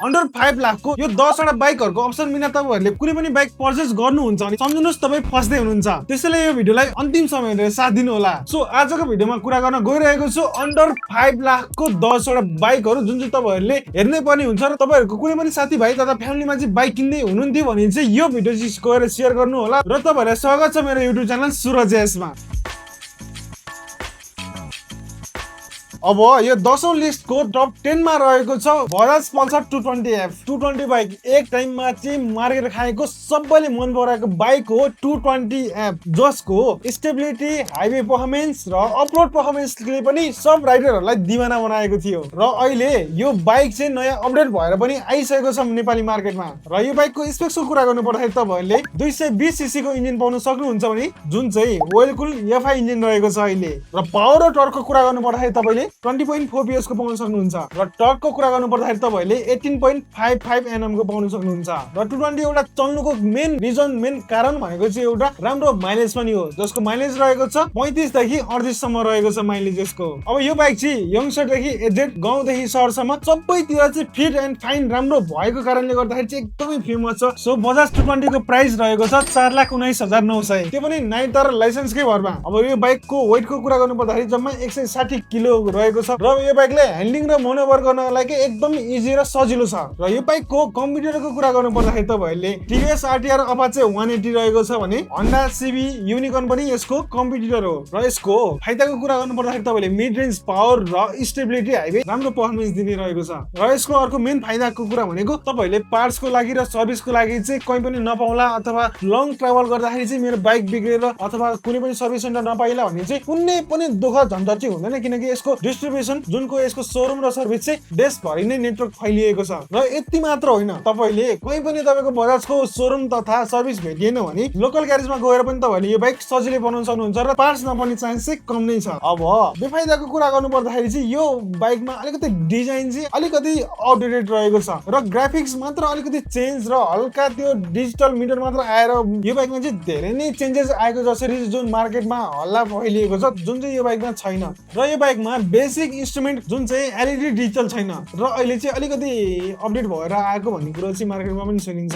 Under 5 लाखको यो 10 वटा बाइकहरुको अप्सन बिना तपाईहरुले कुनै पनि बाइक पर्चेस गर्नुहुन्छ भने सम्झनुस् तपाई फस्दै हुनुहुन्छ। त्यसैले यो भिडियोलाई अन्तिम सम्ममा साथ दिनु होला। सो आजको भिडियोमा कुरा गर्न गइरहेको छु अन्डर 5 लाखको 10 वटा बाइकहरु जुन चाहिँ तपाईहरुले हेर्नै पर्ने हुन्छ र तपाईहरुको कुनै पनि साथीभाइ तथा फ्यामिलीमा चाहिँ बाइक किन्दै हुनुहुन्थ्यो भने चाहिँ यो भिडियो चाहिँ गएर शेयर गर्नु होला र तपाईहरुलाई स्वागत छ मेरो युट्युब च्यानल सुरज एसमा। अब यो 10औं लिस्टको टप 10 मा रहेको छ बजाज पल्सर 220F 220 बाइक। एक टाइममा चाहिँ मार्केट खाएको सबैले मन पराएको बाइक हो 220F, जसको स्टेबिलिटी, हाइवे पर्फर्मेन्स र अफरोड पर्फर्मेन्सले पनि सब राइडरहरुलाई दिवाना बनाएको थियो र अहिले यो बाइक चाहिँ नयाँ अपडेट भएर पनि आइसकेको छ नेपाली मार्केटमा। र यो बाइकको स्पेक्सको कुरा गर्नु पर्दाखेरि तपाईहरुले 220 सीसी को इन्जिन पाउन सक्नुहुन्छ भने जुन चाहिँ ओइल कुल एफआई इन्जिन रहेको छ अहिले। र पावर र टर्कको कुरा गर्नु पर्दाखेरि तपाईले 20.4 PS को पाउन सक्नुहुन्छ र टर्कको कुरा गर्नु पर्दाखेरि तपाईहरुले 18.55 Nm को पाउन सक्नुहुन्छ। र 220 एउटा चल्नुको मेन कारण भनेको चाहिँ एउटा राम्रो माइलेज पनि हो, जसको माइलेज रहेको छ 35 देखि 38 सम्म रहेको छ माइलेज यसको। अब यो बाइक चाहिँ यंगस्टर देखि एजेड, गाउँदेखि शहरसम्म सबैतिर चाहिँ फिट एन्ड फाइन राम्रो भएको कारणले गर्दाखेरि चाहिँ एकदमै फेमस छ। सो बजाज 220 को प्राइस रहेको छ 4,19,900, त्यो पनि नाइटर लाइसेन्सकै भरमा। अब यो बाइकको वेटको कुरा गर्नु पर्दाखेरि जम्मा 160 किलो रहेको छ र यो बाइकले ह्यान्डलिङ र मोनोभर गर्नको लागि एकदम इजी र सजिलो छ। र यो बाइकको कम्प्युटरको कुरा गर्नु पर्दाखेरि तपाईहरुले टिभिएस आरटीआर अपाचे 180 रहेको छ भने होन्डा सिभी युनिकर्न पनि यसको कम्प्युटर हो। र यसको फाइदाको कुरा गर्नु पर्दाखेरि तपाईले मिड रेन्ज पावर र स्टेबिलिटी, हाइवे राम्रो पर्फर्मेन्स दिने रहेको छ। र यसको अर्को मेन फाइदाको कुरा भनेको तपाईले पार्ट्सको लागि र सर्भिसको लागि चाहिँ कहीं पनि नपाउला अथवा लङ ट्राभल गर्दाखेरि चाहिँ मेरो बाइक बिग्रेर अथवा कुनै पनि सर्भिस सेन्टर नपाइला भने चाहिँ कुनै पनि दुःख झन्झट चाहिँ हुँदैन, किनकि यसको डिस्ट्रिब्युसन जुनको यसको सोरुम र सर्भिस चाहिँ देशभरि नै नेटवर्क फैलिएको छ। र यति मात्र होइन, तपाईले कहीं पनि तपाईको बजाजको सोरुम तथा सर्भिस भेटिएन भने लोकल ग्यारेजमा गएर पनि तपाईले यो बाइक सजिलै बनाउन सक्नुहुन्छ र पार्ट्स नपर्ने चान्स चाहिँ कम नै छ। अब बेफाइदाको कुरा गर्नु पर्दाखेरि चाहिँ यो बाइकमा अलिकति डिजाइन चाहिँ अलिकति आउटडेटेड रहेको छ र ग्राफिक्स मात्र अलिकति चेन्ज र हल्का त्यो डिजिटल मिटर मात्र आएर यो बाइकमा चाहिँ धेरै नै चेन्जेस आएको जसरी जुन मार्केटमा हल्ला फैलिएको छ, जुन चाहिँ यो बाइकमा छैन। र यो बाइकमा बेसिक इन्स्ट्रुमेन्ट जुन चाहिँ एलईडी डिजिटल छैन र अहिले चाहिँ अलिकति अपडेट भएर आएको भन्ने कुरा चाहिँ मार्केटमा पनि सुनिन्छ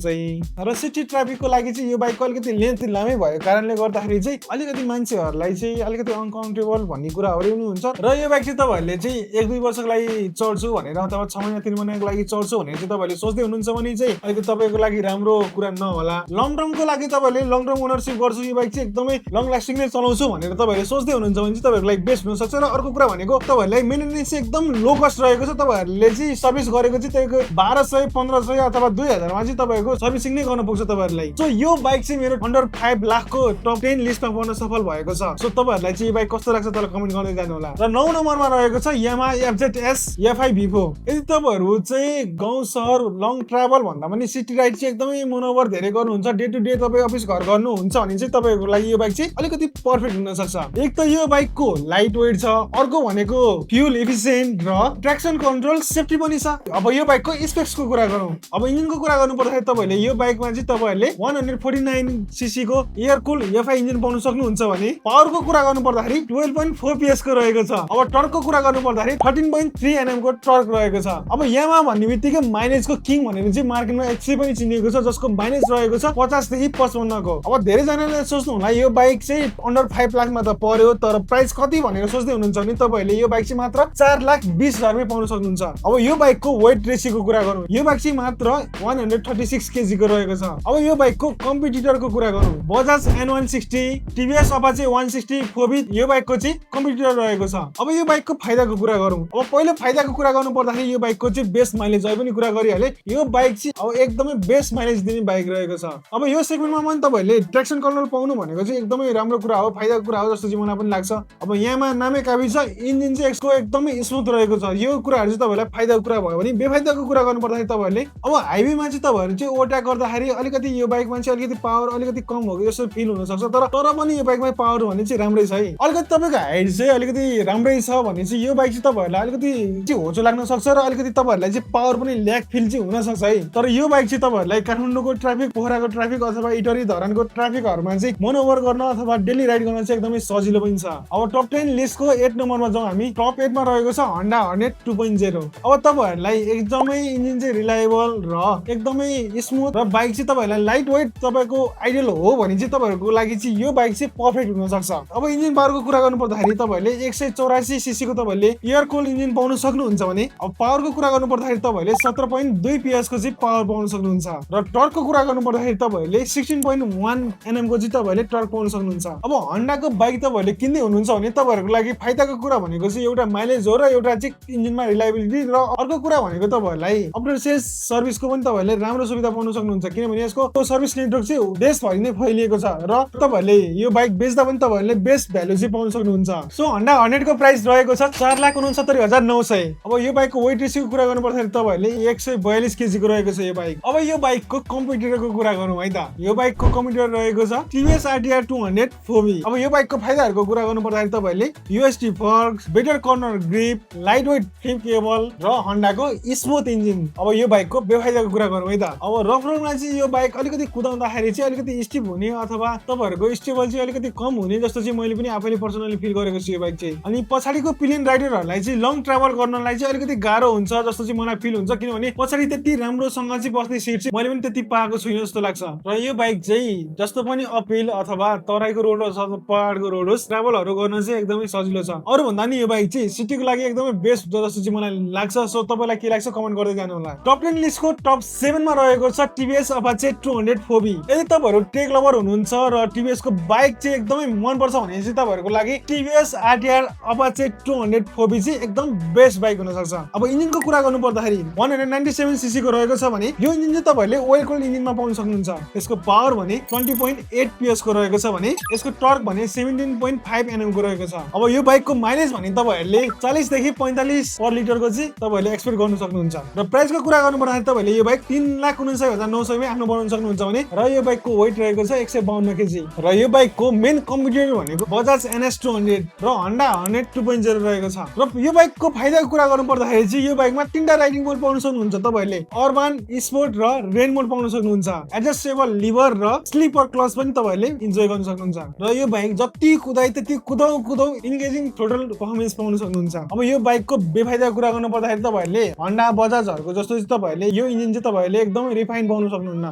चाहिँ। र सिटी ट्राफिकको लागि चाहिँ यो बाइकको अलिकति लेन्थ लामै भएको कारणले गर्दाखेरि चाहिँ अलिकति मान्छेहरूलाई चाहिँ अलिकति अनकम्फर्टेबल भन्ने कुराहरू पनि हुन्छ। र यो बाइक चाहिँ तपाईहरुले चाहिँ 1-2 वर्षको लागि चढ्छु भनेर अथवा 6 महिना 3 महिनाको लागि चढ्छु भनेर चाहिँ तपाईहरुले सोच्दै हुनुहुन्छ भने चाहिँ अलिकति तपाईको लागि राम्रो कुरा नहोला। लङ टर्मको लागि तपाईहरुले लङ टर्म ओनरशिप गर्छु, यो बाइक चाहिँ एकदमै लङ लास्टिङ नै चलाउँछु भनेर तपाईहरुले सोच्दै हुनुहुन्छ भने चाहिँ तपाईहरुको लागि बेस्ट हुन सक्छ। र अर्को कुरा भनेको तपाईहरुलाई मेन्टेनेन्स एकदम लो कस्ट रहेको छ। तपाईहरुले चाहिँ सर्भिस गरेको चाहिँ तपाईको 1200 1500 अथवा 2000 मा चाहिँ तपाईको सर्भिसिङ नै गर्न पुग्छ तपाईहरुलाई। सो यो बाइक चाहिँ मेरो अन्डर 5 लाखको टप 10 लिस्टमा पर्न सफल भएको छ। सो तपाईहरुलाई चाहिँ यो बाइक कस्तो लाग्छ तल कमेन्ट गर्दै जानु होला। र 9 नम्बरमा रहेको छ यामाहा FZS FI V4। यदि तपाईहरु चाहिँ गाउँ शहर लङ ट्राभल भन्दा पनि सिटी राइड चाहिँ एकदमै मनोभर धेरै गर्नुहुन्छ, डे टु डे तपाई अफिस घर गर्नुहुन्छ भने चाहिँ तपाईहरुको लागि यो बाइक चाहिँ अलिकति पर्फेक्ट हुन सक्छ। एक त यो बाइकको लाइट वेट छ, अर्को भनेको फ्युल एफिसिएन्ट र ट्र्याक्सन कन्ट्रोल सेफ्टी पनि छ। अब यो बाइकको स्पेक्सको कुरा गरौँ। अब इन्जिनको कुरा गर्नु पर्दाखेरि तपाईले यो बाइकमा चाहिँ तपाईहरुले 149 सीसी को एयर कुल एफआई इन्जिन पाउन सक्नुहुन्छ भने पावरको कुरा गर्नु पर्दाखेरि 12.4 PS को रहेको छ। अब टर्कको कुरा गर्नु पर्दाखेरि 13.3 Nm को टर्क रहेको छ। अब यामाहा भन्ने बित्तिकै माइलेजको किङ भनेर चाहिँ मार्केटमा एक्चुअली पनि चिनिएको छ, जसको माइलेज रहेको छ 50 देखि 55 को। अब धेरै जनाले सोच्नु होला यो बाइक चाहिँ अन्डर 5 लाखमा त पर्यो, तर प्राइस कति भनेर सोच्दै हुनुहुन्छ भने तपाईहरुले यो बाइक चाहिँ मात्र 4,20,000 रुपैयाँ पाउन सक्नुहुन्छ। अब यो बाइकको वेट रेशियोको कुरा गरौँ, यो बाइक चाहिँ मात्र 136 केजी को रहेको छ। अब यो बाइकको कम्पिटिटरको कुरा गरौँ, Bajaj N160, TVS Apache 160 4V यो बाइकको चाहिँ कम्पिटिटर रहेको छ। अब यो बाइकको फाइदाको कुरा गरौँ। अब पहिलो फाइदाको कुरा गर्नु पर्दाखेरि यो बाइकको चाहिँ बेस्ट माइलेज अहिले पनि कुरा गरिहाले। यो बाइक चाहिँ अब एकदमै बेस्ट माइलेज दिने बाइक रहेको छ। अब यो सेगमेन्टमा पनि तपाईहरुले ट्र्याक्सन कन्ट्रोल पाउनु भनेको चाहिँ एकदमै राम्रो कुरा हो, फाइदाको कुरा हो जस्तो चाहिँ मलाई पनि लाग्छ। अब यामाहा नामै काफी छ, इन्जिन चाहिँ यसको एकदमै स्मुथ रहेको छ। यो कुराहरु चाहिँ तपाईहरुलाई फाइदाको कुरा भयो भने बेफाइदाको कुरा गर्नु पर्दाखेरि तपाईहरुले अब हाइवेमा चाहिँ तपाईहरु चाहिँ ओभरटेक गर्दाखेरि अलिकति यो बाइकमा चाहिँ अलिकति पावर अलिकति कम हो जस्तो फिल हुन सक्छ, तर पनि यो बाइकमा पावर भने चाहिँ राम्रै छ है। अलिकति तपाईको हाइट चाहिँ अलिकति राम्रै छ भने चाहिँ यो बाइक चाहिँ तपाईहरुलाई अलिकति चाहिँ होचो लाग्न सक्छ र अलिकति तपाईहरुलाई चाहिँ पावर पनि ल्याक फिल चाहिँ हुन सक्छ है। तर यो बाइक चाहिँ तपाईहरुलाई काठमाडौँको ट्राफिक, पोखराको ट्राफिक अथवा इटरी धरानको ट्राफिकहरुमा चाहिँ मनोभर गर्न अथवा डेली राइड गर्न चाहिँ एकदमै सजिलो पनि छ। अब टप 10 लिस्टको 8 नम्बरमा जाउँ हामी टप 8 मा रहेको छ Honda Hornet 2.0। अब तपाईहरुलाई एकदमै इन्जिन चाहिँ रिलायबल र एकदमै स्मुथ र बाइक चाहिँ तपाईहरुलाई लाइट वेट तपाईको आइडियल हो भने चाहिँ तपाईहरुको लागि चाहिँ यो बाइक चाहिँ पर्फेक्ट हुन सक्छ। अब इन्जिन पावरको कुरा गर्नु पर्दाखेरि तपाईहरुले 184 सीसी को तपाईहरुले एयर कुल्ड इन्जिन पाउन सक्नुहुन्छ भने अब पावरको कुरा गर्नु पर्दाखेरि तपाईहरुले 17.2 PS को चाहिँ पावर पाउन सक्नुहुन्छ र टर्कको कुरा गर्नु पर्दाखेरि तपाईहरुले 16.1 Nm को चाहिँ तपाईहरुले टर्क पाउन सक्नुहुन्छ। अब Honda को बाइक तपाईहरुले किन्दै हुनुहुन्छ भने तपाईहरुको लागि फाइदाको कुरा भनेको चाहिँ एउटा माइलेज हो र एउटा चाहिँ इन्जिनमा रिलायबिलिटी र अर्को कुरा भनेको तपाईहरुलाई आफ्टर सेल्स सर्भिसको पनि तपाईहरुले राम्रो सुविधा पाउन सक्नुहुन्छ किनभने यसको सर्भिस नेटवर्क चाहिँ देशभरि नै फैलिएको छ र तपाईहरुले यो बाइक बेच्दा पनि तपाईहरुले बेस्ट भ्यालु चाहिँ पाउन सक्नुहुन्छ। सो Honda Hornet को प्राइस रहेको छ 4,69,900। अब यो बाइकको वेट रेशियोको कुरा गर्नु पर्दाखेरि तपाईहरुले 142 केजी को रहेको छ यो बाइक। अब यो बाइकको कम्प्युटरको कुरा गरौँ है त। यो बाइकको कम्प्युटर रहेको छ TVS RTR 200 4V। अब यो बाइकको फाइदाहरुको कुरा गर्नु पर्दाखेरि तपाईहरुले USD forks, better corner grip, light weight flip cable र Honda को स्मुथ इन्जिन। अब यो बाइकको बेफाइदाको कुरा गरौँ है त। अब रफ रोडमा चाहिँ यो बाइक अलिकति कुदाउँदाखेरि चाहिँ अलिकति स्टिप हुने अथवा तपाईहरुको स्टेबल चाहिँ अलिकति कम हुने जस्तो चाहिँ मैले पनि आफैले पर्सनली फिल गरेको छु यो बाइक चाहिँ। अनि पछाडीको पिलियन राइडरहरुलाई चाहिँ लङ ट्राभल गर्नलाई चाहिँ अलिकति गाह्रो हुन्छ जस्तो चाहिँ मलाई फिल हुन्छ किनभने पछाडी त्यति राम्रोसँग चाहिँ बस्ने सिट चाहिँ मैले पनि त्यति पाएको छुइनँ जस्तो लाग्छ। र यो बाइक चाहिँ जस्तो पनि अपहिल अथवा तराईको रोड अथवा पहाडको रोड होस् ट्राभलहरु गर्न चाहिँ एकदमै सजिलो छ। अरु भन्दा नि यो बाइक चाहिँ सिटीको लागि एकदमै बेस्ट जस्तो चाहिँ मलाई लाग्छ। सो तपाईलाई के लाग्छ कमेन्ट गर्दै जानु होला। टप 10 लिस्टको टप 7 मा रहेको छ TVS Apache 200 4V। यदि तपाईहरु टेक लभर हुनुहुन्छ र TVS को बाइक चाहिँ एकदमै मन पर्छ भने चाहिँ तपाईहरुको लागि TVS RTR Apache 200 4V चाहिँ एकदम बेस्ट बाइक हुन सक्छ। अब इन्जिनको कुरा गर्नु पर्दाखेरि 197 सीसी को रहेको छ भने यो इन्जिन चाहिँ तपाईहरुले ओइल कुल्ड इन्जिनमा पाउन सक्नुहुन्छ। यसको पावर भने 20.8 PS को रहेको छ भने यसको टर्क भने 17.5 Nm को रहेको छ। अब यो बाइकको माइलेज भने तपाईहरुले 40 देखि 45 पर लिटर को चाहिँ तपाईहरुले एक्सपेक्ट गर्न सक्नुहुन्छ। र प्राइसको कुरा गर्नु पर्दाखेरि तपाईहरुले यो बाइक 3,59,900 मै आफ्नो बनाउन सक्नुहुन्छ भने र यो बाइकको वेट रहेको छ 152 केजी र यो बाइकको मेन कम्पिटिटर भनेको Bajaj NS 200 र Honda Hornet 2.0 रहेको छ। र यो बाइकको फाइदाको कुरा गर्नु पर्दाखेरि चाहिँ यो बाइकमा तीनटा राइडिङ मोड पाउन सक्नुहुन्छ तपाईहरुले अर्बन, स्पोर्ट र रेन मोड पाउन सक्नुहुन्छ। एडजस्टेबल लिभर र स्लिपर क्लच पनि तपाईहरुले इन्जोय गर्न सक्नुहुन्छ। र यो बाइक जति कुदाइ त्यति कुदाउ इन्गेजिङ टोटल परफर्मेन्स पाउन सक्नुहुन्छ। अब यो बाइकको बेफाइदाको कुरा गर्नु पर्दाखेरि तपाईहरुले Honda बजाजहरुको जस्तो चाहिँ तपाईहरुले यो इन्जिन चाहिँ तपाईहरुले एकदमै रिफाइन पाउन सक्नुहुन्न।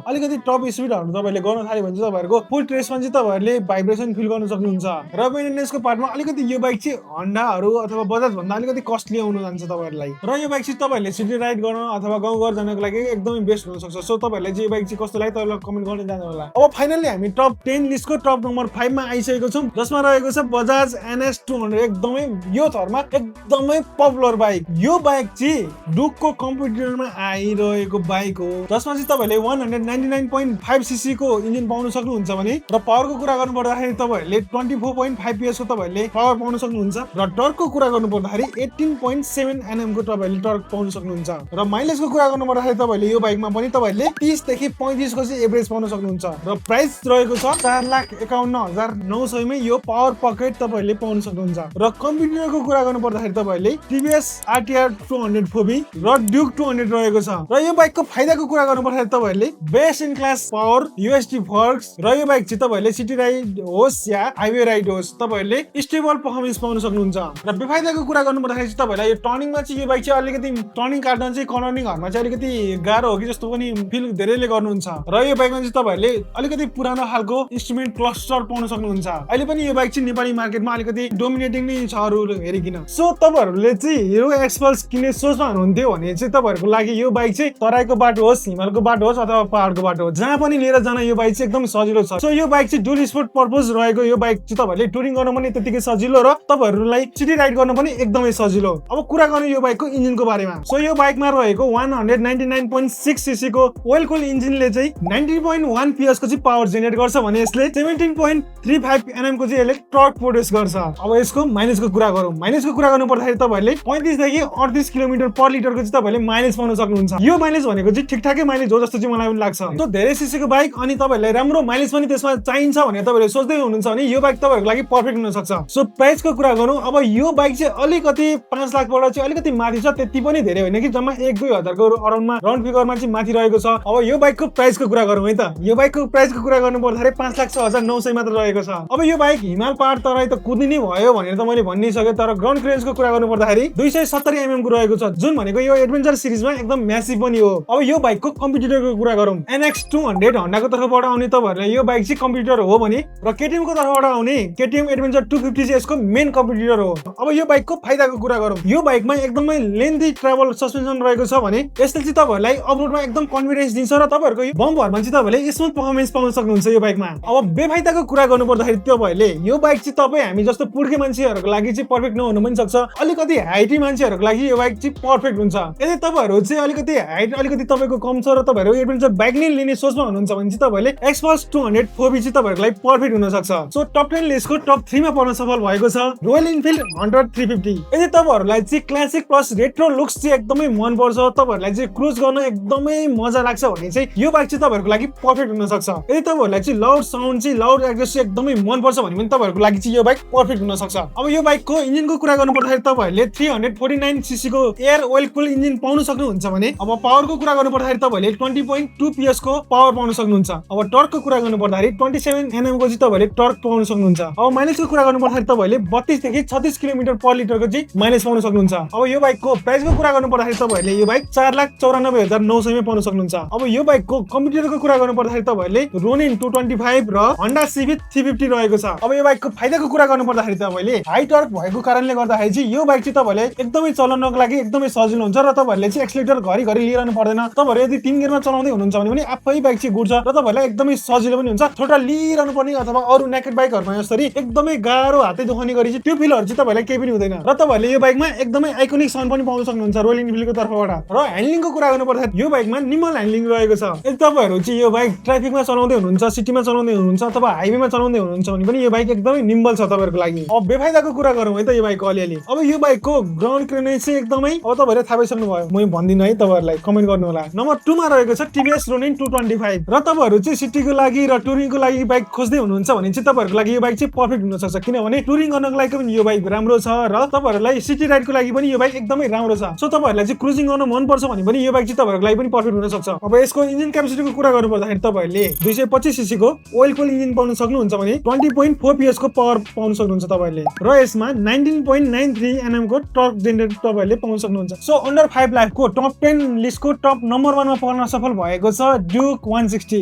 अलिकति टप स्पिडहरु तपाईहरुले गर्न थाल्यो भने चाहिँ तपाईहरुको फुल ट्रेसमा चाहिँ तपाईहरुले भाइब्रेसन फिल गर्न सक्नुहुन्छ। र मेन्टेनेन्सको पार्टमा अलिकति यो बाइक चाहिँ Hondaहरु अथवा बजाज भन्दा अलिकति कस्टली आउन जान्छ तपाईहरुलाई। र यो बाइक चाहिँ तपाईहरुले सिटी राइड गर्न अथवा गाउँ घर जानको लागि एकदमै बेस्ट हुन सक्छ। सो तपाईहरुले चाहिँ यो बाइक चाहिँ कस्तो लाग्यो तपाईहरुले कमेन्ट गर्दै जानु होला। अब फाइनली हामी टप 10 लिस्टको टप नम्बर 5 मा आइसकेको छौं जसमा रहेको छ Bajaj NS 200। एकदमै यो थरमा एकदमै पपुलर बाइक। यो बाइक चाहिँ डुकको कम्प्युटरमा आइरहेको बाइक हो जसमा चाहिँ तपाईहरुले 199.5 सीसी को इन्जिन पाउन सक्नुहुन्छ भने र पावरको कुरा गर्नु पर्दाखेरि तपाईहरुले 24.5 PS को तपाईहरुले पावर पाउन सक्नुहुन्छ र टर्कको कुरा गर्नु पर्दाखेरि 18.7 Nm को तपाईहरुले टर्क पाउन सक्नुहुन्छ। र माइलेजको कुरा गर्नु पर्दाखेरि तपाईहरुले यो बाइकमा पनि तपाईहरुले 30 देखि 35 को चाहिँ एभरेज पाउन सक्नुहुन्छ। र प्राइस रहेको छ 4,51,900 मै यो पावर पकेट तपाईहरुले पाउन सक्नुहुन्छ। र कम्प्युटरको कुरा गर्नु पर्दाखेरि तपाईहरुले TVS RTR 200 4V र ड्युक 200 रहेको छ। र यो बाइकको फाइदाको कुरा गर्नु पर्दाखेरि तपाईहरुले best in class power, USD फर्क्स र यो बाइक चाहिँ तपाईहरुले सिटी राइड होस् या हाइवे राइड होस् तपाईहरुले स्टेबल परफर्मेन्स पाउन सक्नुहुन्छ। र बेफाइदाको कुरा गर्नु पर्दाखेरि चाहिँ तपाईहरुलाई यो टर्निङमा चाहिँ यो बाइक चाहिँ अलिकति टर्निङ काट्न चाहिँ कर्नरिङहरुमा चाहिँ अलिकति गाह्रो हो कि जस्तो पनि फिल धेरैले गर्नुहुन्छ। र यो बाइकमा चाहिँ तपाईहरुले अलिकति पुरानो खालको इन्स्ट्रुमेन्ट क्लस्टर पाउन सक्नुहुन्छ। अहिले पनि यो बाइक चाहिँ नेपाली मार्केटमा अलिकति डोमिनेटिङ नै छ अरु हेरिकिन। सो तपाईहरुले चाहिँ हिरो एक्सपल्स किन्ने सोचमा हुनुहुन्थ्यो भने चाहिँ तपाईहरुको लागि यो बाइक चाहिँ तराईको बाटो होस्, हिमालको बाटो होस् अथवा पहाडको बाटो होस् जहाँ पनि लिएर जान यो बाइक चाहिँ एकदम सजिलो छ। सो यो बाइक चाहिँ डुअल स्पोर्ट पर्पस रहेको यो बाइक चाहिँ तपाईहरुले टुरिङ गर्न पनि त्यतिकै सजिलो र तपाईहरुलाई सिटी राइड गर्न पनि एकदमै सजिलो। अब कुरा गर्नु यो बाइकको इन्जिनको बारेमा। सो यो बाइकमा रहेको 199.6 सीसी को ओइल कुल्ड इन्जिनले चाहिँ 90.1 PS को चाहिँ पावर जेनेरेट गर्छ भने यसले 17.35 Nm को चाहिँ यसले टर्क प्रोड्युस गर्छ। अब यसको माइलेजको कुरा गरौँ। माइलेजको कुरा गर्नु पर्दाखेरि तपाईहरुले 35 देखि 38 किलोमिटर पर लिटर को चाहिँ तपाईहरुले माइलेज पाउन सक्नुहुन्छ। यो माइलेज भनेको चाहिँ ठिकठाकै माइलेज हो जस्तो चाहिँ मलाई पनि लाग्छ। त धेरै सीसी को बाइक अनि तपाईहरुलाई राम्रो माइलेज पनि त्यसमा चाहिन्छ भने तपाईहरुले सोच्दै हुनुहुन्छ भने यो बाइक तपाईहरुको लागि पर्फेक्ट हुन सक्छ। सो प्राइसको कुरा गरौँ। अब यो बाइक चाहिँ अलिकति 5 लाख बाट चाहिँ अलिकति माथि छ, त्यति पनि धेरै होइन कि जम्मा 1-2 हजार को अराउन्डमा राउन्ड फिगरमा चाहिँ माथि रहेको छ। अब यो बाइकको प्राइसको कुरा गरौँ है त। यो बाइकको प्राइसको कुरा गर्नु पर्दाखेरि 5,06,900 मात्र रहेको छ। अब यो बाइक हिमाल पहाड तराई त कुद्ने नै भयो भनेर त मैले भनिसक्यो तर ग्राउन्ड क्लियरेन्सको कुरा गर्नु पर्दाखेरि 270 mm को रहेको छ जुन भनेको यो एडभेन्चर सिरिजमा एकदम म्यासिभ पनि हो। अब यो बाइकको कम्पिटिटरको कुरा गरौँ NX 200 हन्डाको तर्फबाट आउने तपाईहरुलाई यो बाइक चाहिँ कम्पिटिटर हो भने र KTM को तर्फबाट आउने KTM एडभेन्चर 250 चाहिँ यसको मेन कम्पिटिटर हो। अब यो बाइकको फाइदाको कुरा गरौँ यो बाइकमा एकदमै लेन्थी ट्राभल सस्पेन्सन रहेको छ भने यसले चाहिँ तपाईहरुलाई अफरोडमा एकदम कन्फिडेन्स दिन्छ र तपाईहरुको यो बम्पहरुमा चाहिँ तपाईहरुले स्मुथ परफर्मेन्स पाउन सक्नुहुन्छ यो बाइकमा। अब बेफाइदाको कुरा गर्नु पर्दाखेरि तपाईहरुले यो बाइक चाहिँ तपाई हामी जस्तो पुड्के मान्छेहरुको लागि चाहिँ पर्फेक्ट नहुनु पनि सक्छ। अलिकति हाइटी मान्छेहरुको लागि यो बाइक चाहिँ पर्फेक्ट हुन्छ। यदि तपाईहरु चाहिँ अलिकति हाइट अलिकति तपाईको कम छ र तपाईहरु एडभेन्चर बाइक नै लिने सोचमा हुनुहुन्छ भने चाहिँ तपाईहरुले Xpulse 200 4V चाहिँ तपाईहरुको लागि पर्फेक्ट हुन सक्छ। सो टप 10 लिस्टको टप 3 मा पर्न सफल भएको छ रोयल इनफिल्ड हन्टर 350। यदि तपाईहरुलाई चाहिँ क्लासिक प्लस रेट्रो लुक्स चाहिँ एकदमै मन पर्छ तपाईहरुलाई चाहिँ क्रुज गर्न एकदमै मजा लाग्छ भने चाहिँ यो बाइक चाहिँ तपाईहरुको लागि पर्फेक्ट हुन सक्छ। यदि तपाईहरुलाई चाहिँ लाउड साउन्ड चाहिँ लाउड एग्जस्ट चाहिँ एकदमै मन पर्छ भने पनि तपाईहरुको लागि चाहिँ यो बाइक पर्फेक्ट हुन सक्छ। अब यो बाइकको इन्जिनको कुरा गर्नु पर्दाखेरि तपाईहरुले 349 सीसी को एयर ओइल कुल इन्जिन पाउन सक्नुहुन्छ भने अब पावरको कुरा गर्नु पर्दाखेरि तपाईहरुले 20.2 PS को पावर पाउन सक्नुहुन्छ। अब टर्कको कुरा गर्नु पर्दाखेरि 27 Nm को चाहिँ तपाईहरुले टर्क पाउन सक्नुहुन्छ। अब माइलेजको कुरा गर्नु पर्दाखेरि तपाईहरुले 32 देखि 36 किलोमिटर पर लिटरको चाहिँ माइलेज पाउन सक्नुहुन्छ। अब यो बाइकको प्राइसको कुरा गर्नु पर्दाखेरि तपाईहरुले यो बाइक 4,94,900 मा पाउन सक्नुहुन्छ। अब यो बाइकको कम्पिटिटरको कुरा गर्नु पर्दाखेरि तपाईहरुले रोनिन 225 र Honda Civic 350 रहेको छ। अब यो बाइकको फाइदाको कुरा गर्नु पर्दाखेरि तपाईले हाई टर्क भएको कारणले गर्दाखेरि चाहिँ यो बाइक चाहिँ तपाईले एकदमै चलाउनको लागि एकदमै सजिलो हुन्छ र तपाईहरुले चाहिँ एक्सिलेटर घरिघरि लिइरहनु पर्दैन। तपाईहरु यदि 3 गियरमा चलाउँदै हुनुहुन्छ भने पनि आफै बाइक चाहिँ गुड्छ र तपाईहरुलाई एकदमै सजिलो पनि हुन्छ। थोडा लिइरहनु पर्ने अथवा अरु नेकेड बाइकहरुमा यसरी एकदमै गाह्रो हातै दुखाउने गरी चाहिँ त्यो फिलहरु चाहिँ तपाईलाई केही पनि हुँदैन र तपाईहरुले यो बाइकमा एकदमै आइकोनिक साउन्ड पनि पाउन सक्नुहुन्छ रोयल इनफिल्डको तर्फबाट। र ह्यान्डलिङको कुरा गर्नु पर्दाखेरि यो बाइकमा निमल ह्यान्डलिङ रहेको छ। यदि तपाईहरु चाहिँ यो बाइक ट्राफिकमा चलाउँदै हुनुहुन्छ सिटीमा चलाउँदै हुनुहुन्छ अथवा हाइवेमा चलाउँदै हुनुहुन्छ भने पनि यो बाइक एकदमै निम्बल छ तपाईहरुको लागि। अब बेफाइदाको कुरा गरौँ है त यो बाइकको अलिअलि। अब यो बाइकको ग्राउन्ड क्लियरेन्स चाहिँ एकदमै अब तपाईहरुले थाहा पाइसक्नु भयो म भन्दिन है तपाईहरुलाई कमेन्ट गर्नु होला। नम्बर 2 मा रहेको छ TVS Ronin 225 र तपाईहरु चाहिँ सिटीको लागि र टुरिङको लागि बाइक खोज्दै हुनुहुन्छ भने चाहिँ तपाईहरुको लागि यो बाइक चाहिँ पर्फेक्ट हुन सक्छ किनभने टुरिङ गर्नको लागि पनि यो बाइक राम्रो छ र तपाईहरुलाई सिटी राइडको लागि पनि यो बाइक एकदमै राम्रो छ। सो तपाईहरुलाई चाहिँ क्रुजिङ गर्न मन पर्छ भने पनि यो बाइक चाहिँ तपाईहरुको लागि पनि पर्फेक्ट हुन सक्छ। अब यसको इन्जिन क्यापेसिटीको कुरा गर्नु पर्दाखेरि तपाईहरुले 225 सीसी को ओइल कुल इन्जिन पाउन सक्नुहुन्छ भने 20.4 PS को पावर पाउन सक्नुहुन्छ तपाईहरुले र यसमा 19.93 Nm को टर्क जेनरेटर तपाईहरुले पाउन सक्नुहुन्छ। सो अन्डर 5 लाख को टप 10 लिस्टको टप नम्बर 1 मा पर्न सफल भएको छ ड्युक 160।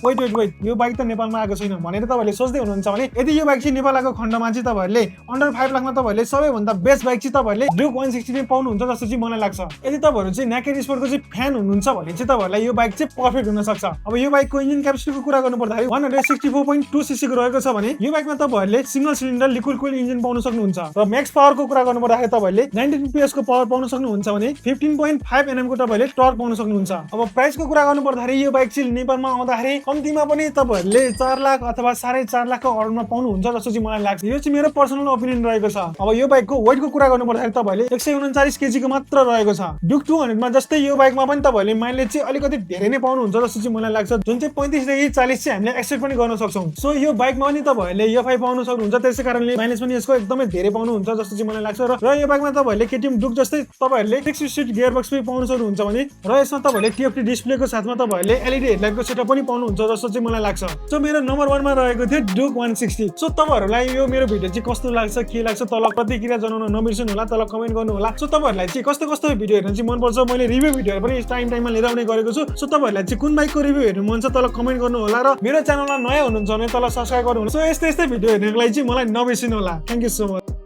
वेट यो बाइक त नेपालमा आएको छैन भनेर तपाईहरुले सोच्दै हुनुहुन्छ भने यदि यो बाइक चाहिँ नेपालको खण्डमा चाहिँ तपाईहरुले अन्डर 5 लाखमा तपाईहरुले सबैभन्दा बेस्ट बाइक चाहिँ तपाईहरुले ड्युक 160 नै पाउनुहुन्छ जस्तो चाहिँ मलाई लाग्छ। यदि तपाईहरु चाहिँ नेकेड स्पोर्टको चाहिँ फ्यान हुनुहुन्छ भने चाहिँ तपाईहरुलाई यो बाइक चाहिँ पर्फेक्ट हुन सक्छ। अब यो बाइकको इन्जिन क्यापेसिटीको कुरा गर्नु पर्दाखेरि 164.2 सीसी को रहेको छ भने यो बाइकमा तपाईहरुले सिंगल सिलिन्डर लिक्विड कुल इन्जिन पाउन सक्नुहुन्छ र म्याक्स पावरको कुरा गर्नु पर्दाखेरि तपाईहरुले 19 PS को पावर पाउन सक्नुहुन्छ भने 15.5 Nm को तपाईहरुले टर्क पाउन सक्नुहुन्छ। अब प्राइसको कुरा गर्नु पर्दाखेरि यो बाइक चाहिँ नेपालमा आउँदाखेरि कम्तीमा पनि तपाईहरुले 4 लाख अथवा 4.5 लाखको अर्डरमा पाउनुहुन्छ जस्तो चाहिँ मलाई लाग्छ। यो चाहिँ मेरो पर्सनल ओपिनियन रहेको छ। अब यो बाइकको वेटको कुरा गर्नु पर्दाखेरि तपाईहरुले 139 केजी को मात्र रहेको छ। ड्युक 200 मा जस्तै यो बाइकमा पनि तपाईहरुले माइलेज चाहिँ अलिकति धेरै नै पाउनुहुन्छ जस्तो चाहिँ मलाई लाग्छ जुन चाहिँ 35 देखि 40 चाहिँ हामीले एक्सेप्ट पनि गर्न सक्छौं। सो यो बाइकमा पनि तपाईहरुले एफआई पाउन सक्नुहुन्छ त्यसै कारणले माइलेज पनि यसको एकदमै धेरै पाउनुहुन्छ जस्तो चाहिँ मलाई लाग्छ र यो बाइकमा तपाईहरुले KTM ड्युक जस्तै तपाईहरुले 6 स्पिड गियर बक्स पनि पाउन सक्नुहुन्छ भने र यसमा तपाईहरुले TFT डिस्प्लेको साथमा तपाईहरुले LED हेडलाइटको सेटअप पनि पाउनुहुन्छ जस्तो चाहिँ मलाई लाग्छ। सो मेरो नम्बर 1 मा रहेको थियो ड्युक 160। सो तपाईहरुलाई यो मेरो भिडियो चाहिँ कस्तो लाग्छ के लाग्छ तल प्रतिक्रिया जनाउन नबिर्सनु होला तल कमेन्ट गर्नु होला। सो तपाईहरुलाई चाहिँ कस्तो कस्तो भिडियो हेर्न चाहिँ मन पर्छ मैले रिभ्यु भिडियोहरु पनि टाइममा लिएर आउने गरेको छु। सो तपाईहरुलाई चाहिँ कुन बाइकको रिभ्यु हेर्नु मन छ तल कमेन्ट गर्नु होला र मेरो च्यानलमा नयाँ हुनुहुन्छ भने तल सब्स्क्राइब गर्नु होला। सो यस्तै भिडियो हेर्नको लागि चाहिँ मलाई नबिर्सनु होला। Thank you so much.